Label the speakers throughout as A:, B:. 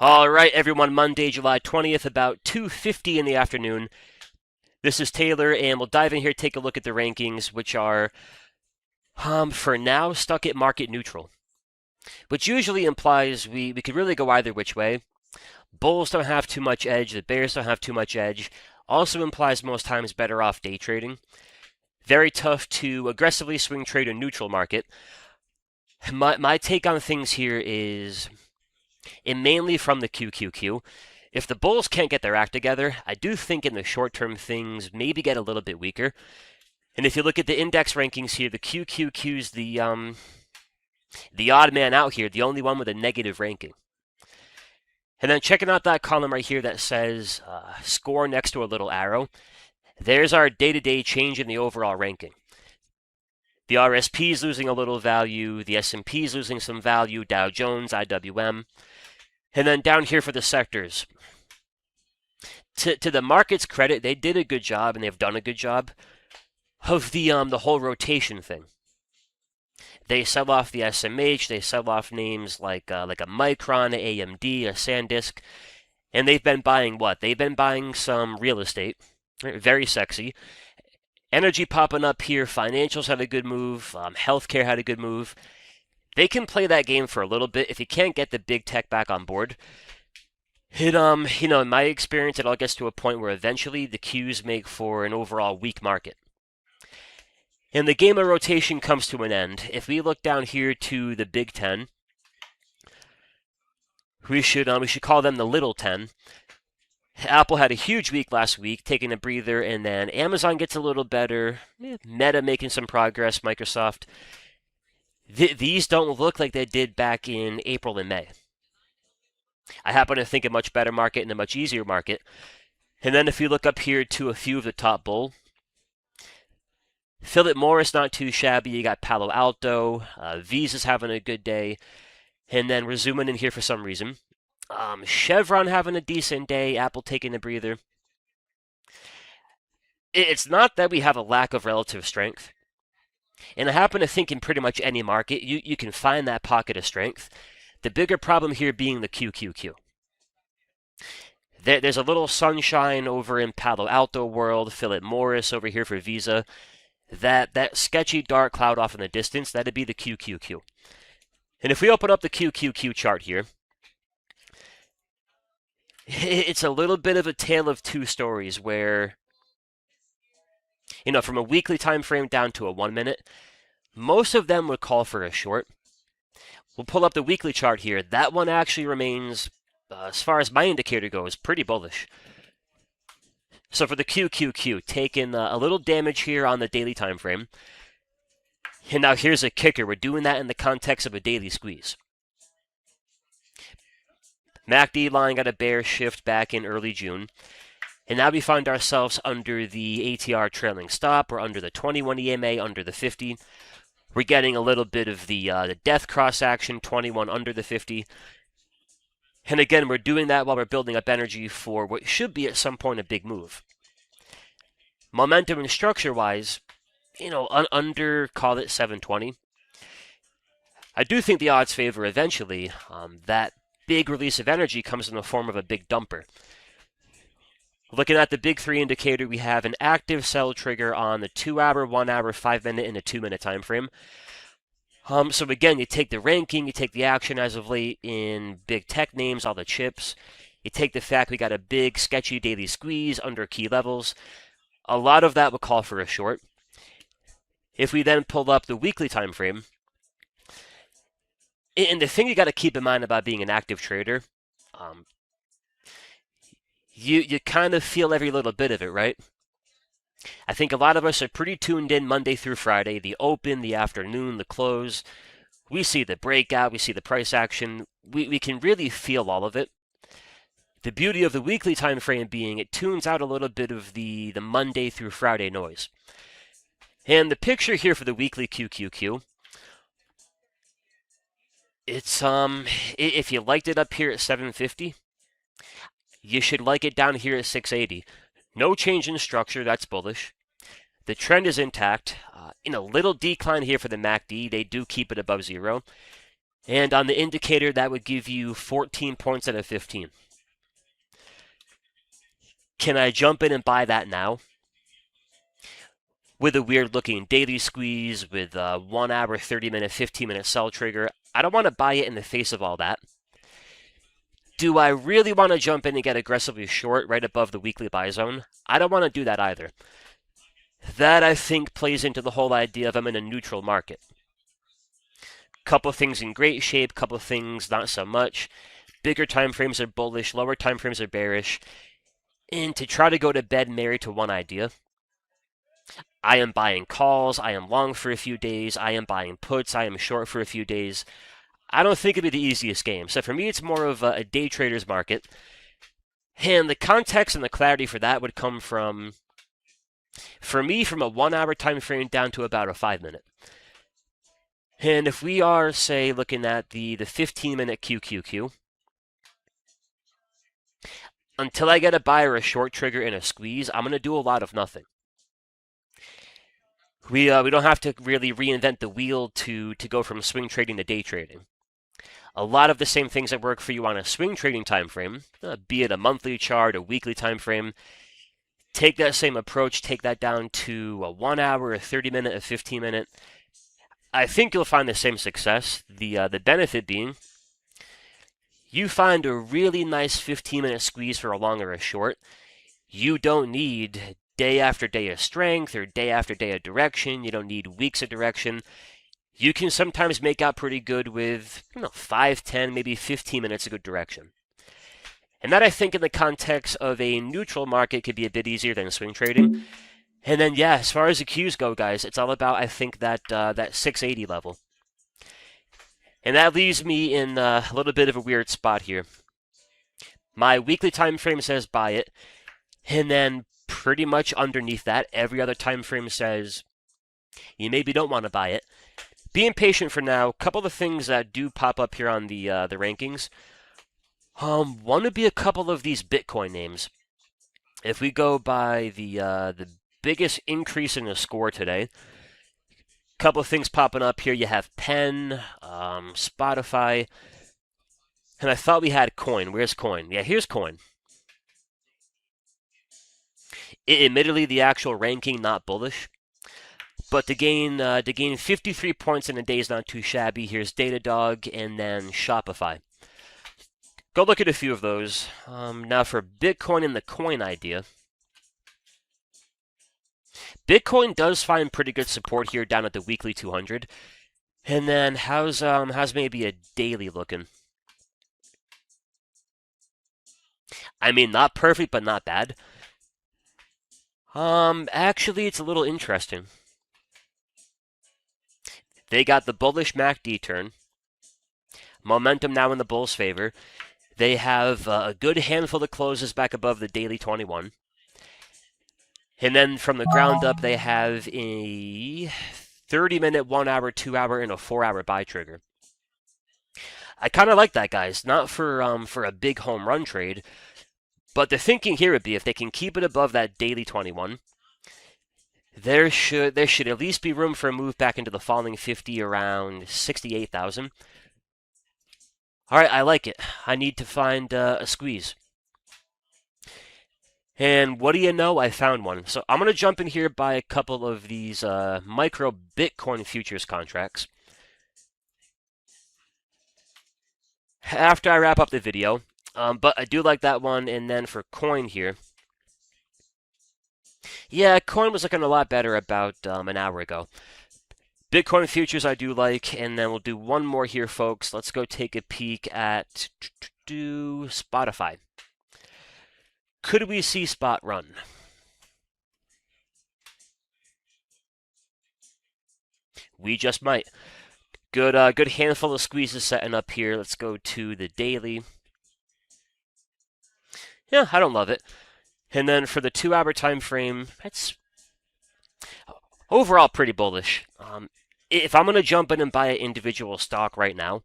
A: All right, everyone, Monday, July 20th, about 2:50 in the afternoon. This is Taylor, and we'll dive in here, take a look at the rankings, which are, for now, stuck at market neutral, which usually implies we could really go either which way. Bulls don't have too much edge, the bears don't have too much edge. Also implies most times better off day trading. Very tough to aggressively swing trade a neutral market. My take on things here is, and mainly from the QQQ, if the Bulls can't get their act together, I do think in the short term things maybe get a little bit weaker. And if you look at the index rankings here, the QQQ's the odd man out here, the only one with a negative ranking. And then checking out that column right here that says score next to a little arrow, there's our day-to-day change in the overall ranking. The RSP is losing a little value, the S&P is losing some value, Dow Jones, IWM. And then down here for the sectors. To the market's credit, they did a good job, and they've done a good job of the whole rotation thing. They sell off the SMH, they sell off names like a Micron, a AMD, a SanDisk, and they've been buying what? They've been buying some real estate, very sexy. Energy popping up here, financials had a good move, healthcare had a good move. They can play that game for a little bit if you can't get the big tech back on board. In my experience, it all gets to a point where eventually the Qs make for an overall weak market. And the game of rotation comes to an end. If we look down here to the Big Ten, we should call them the Little Ten. Apple had a huge week last week, taking a breather, and then Amazon gets a little better. Meta making some progress. Microsoft. These don't look like they did back in April and May. I happen to think a much better market and a much easier market. And then if you look up here to a few of the top bull, Philip Morris not too shabby. You got Palo Alto. Visa's having a good day. And then we're zooming in here for some reason. Chevron having a decent day. Apple taking a breather. It's not that we have a lack of relative strength. And I happen to think in pretty much any market, you can find that pocket of strength. The bigger problem here being the QQQ. There's a little sunshine over in Palo Alto world, Philip Morris over here for Visa. That sketchy dark cloud off in the distance, that'd be the QQQ. And if we open up the QQQ chart here, it's a little bit of a tale of two stories where, from a weekly time frame down to a 1 minute, most of them would call for a short. We'll pull up the weekly chart here. That one actually remains, as far as my indicator goes, pretty bullish. So for the QQQ, taking a little damage here on the daily time frame. And now here's a kicker. We're doing that in the context of a daily squeeze. MACD line got a bear shift back in early June. And now we find ourselves under the ATR trailing stop. We're under the 21 EMA, under the 50. We're getting a little bit of the death cross action, 21 under the 50. And again, we're doing that while we're building up energy for what should be at some point a big move. Momentum and structure-wise, under, call it 720. I do think the odds favor eventually that big release of energy comes in the form of a big dumper. Looking at the big three indicator, we have an active sell trigger on the 2 hour, 1 hour, 5 minute, and a 2 minute time frame. So again, you take the ranking, you take the action as of late in big tech names, all the chips. You take the fact we got a big sketchy daily squeeze under key levels. A lot of that would call for a short. If we then pull up the weekly time frame, and the thing you got to keep in mind about being an active trader, you kind of feel every little bit of it, right? I think a lot of us are pretty tuned in Monday through Friday, the open, the afternoon, the close. We see the breakout, we see the price action. We can really feel all of it. The beauty of the weekly time frame being it tunes out a little bit of the Monday through Friday noise. And the picture here for the weekly QQQ, it's if you liked it up here at 750, you should like it down here at 680. No change in structure, that's bullish. The trend is intact. Little decline here for the MACD. They do keep it above zero. And on the indicator, that would give you 14 points out of 15. Can I jump in and buy that now? With a weird looking daily squeeze, with a 1 hour, 30-minute, 15-minute sell trigger. I don't want to buy it in the face of all that. Do I really want to jump in and get aggressively short right above the weekly buy zone? I don't want to do that either. That, I think, plays into the whole idea of I'm in a neutral market. Couple things in great shape, couple things not so much. Bigger time frames are bullish, lower time frames are bearish. And to try to go to bed married to one idea, I am buying calls, I am long for a few days, I am buying puts, I am short for a few days. I don't think it'd be the easiest game. So for me, it's more of a day trader's market. And the context and the clarity for that would come from, for me, from a 1 hour time frame down to about a 5-minute. And if we are, say, looking at the 15-minute QQQ, until I get a buy or a short trigger in a squeeze, I'm going to do a lot of nothing. We don't have to really reinvent the wheel to go from swing trading to day trading. A lot of the same things that work for you on a swing trading time frame, be it a monthly chart, a weekly time frame, take that same approach, take that down to a 1 hour, a 30-minute, a 15-minute. I think you'll find the same success. The benefit being, you find a really nice 15-minute squeeze for a long or a short. You don't need day after day of strength or day after day of direction. You don't need weeks of direction. You can sometimes make out pretty good with 5, 10, maybe 15 minutes of good direction. And that, I think, in the context of a neutral market, could be a bit easier than swing trading. And then, yeah, as far as the Qs go, guys, it's all about, I think, that 680 level. And that leaves me in a little bit of a weird spot here. My weekly time frame says buy it, and then pretty much underneath that, every other time frame says you maybe don't want to buy it. Being patient for now. A couple of things that do pop up here on the rankings. One would be a couple of these Bitcoin names. If we go by the biggest increase in the score today, couple of things popping up here. You have Penn, Spotify, and I thought we had Coin. Where's Coin? Yeah, here's Coin. Admittedly, the actual ranking not bullish, but to gain 53 points in a day is not too shabby. Here's Datadog and then Shopify. Go look at a few of those. Now for Bitcoin and the coin idea. Bitcoin does find pretty good support here down at the weekly 200. And then how's maybe a daily looking? I mean, not perfect, but not bad. Actually, it's a little interesting. They got the bullish MACD turn. Momentum now in the bulls' favor. They have a good handful of closes back above the daily 21. And then from the ground up, they have a 30-minute, 1 hour, 2 hour, and a 4 hour buy trigger. I kind of like that, guys. Not for a big home run trade, but the thinking here would be if they can keep it above that daily 21, there should at least be room for a move back into the falling 50 around 68,000. All right, I like it. I need to find a squeeze. And what do you know? I found one. So I'm going to jump in here, buy a couple of these micro Bitcoin futures contracts. After I wrap up the video. But I do like that one. And then for coin here. Yeah, coin was looking a lot better about an hour ago. Bitcoin futures I do like. And then we'll do one more here, folks. Let's go take a peek at Spotify. Could we see spot run? We just might. Good handful of squeezes setting up here. Let's go to the daily. Yeah, I don't love it. And then for the 2 hour time frame, it's overall pretty bullish. If I'm going to jump in and buy an individual stock right now,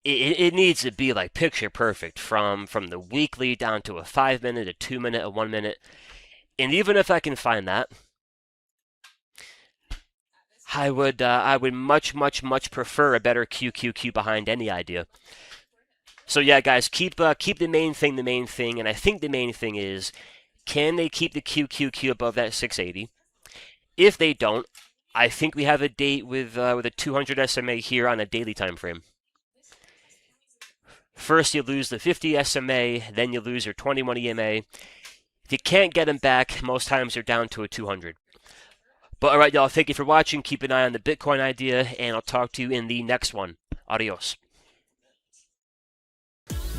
A: it needs to be like picture perfect from the weekly down to a 5-minute, a 2-minute, a 1-minute. And even if I can find that, I would much prefer a better QQQ behind any idea. So yeah, guys, keep the main thing, and I think the main thing is, can they keep the QQQ above that 680? If they don't, I think we have a date with a 200 SMA here on a daily time frame. First, you lose the 50 SMA, then you lose your 21 EMA. If you can't get them back, most times they're down to a 200. But alright, y'all, thank you for watching. Keep an eye on the Bitcoin idea, and I'll talk to you in the next one. Adios.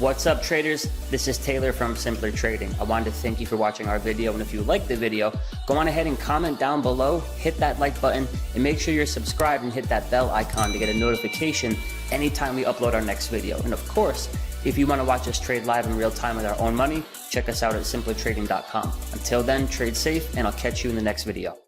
B: What's up, traders? This is Taylor from Simpler Trading. I wanted to thank you for watching our video, and if you liked the video, go on ahead and comment down below, hit that like button, and make sure you're subscribed and hit that bell icon to get a notification anytime we upload our next video. And of course, if you want to watch us trade live in real time with our own money, check us out at simplertrading.com. Until then, trade safe, and I'll catch you in the next video.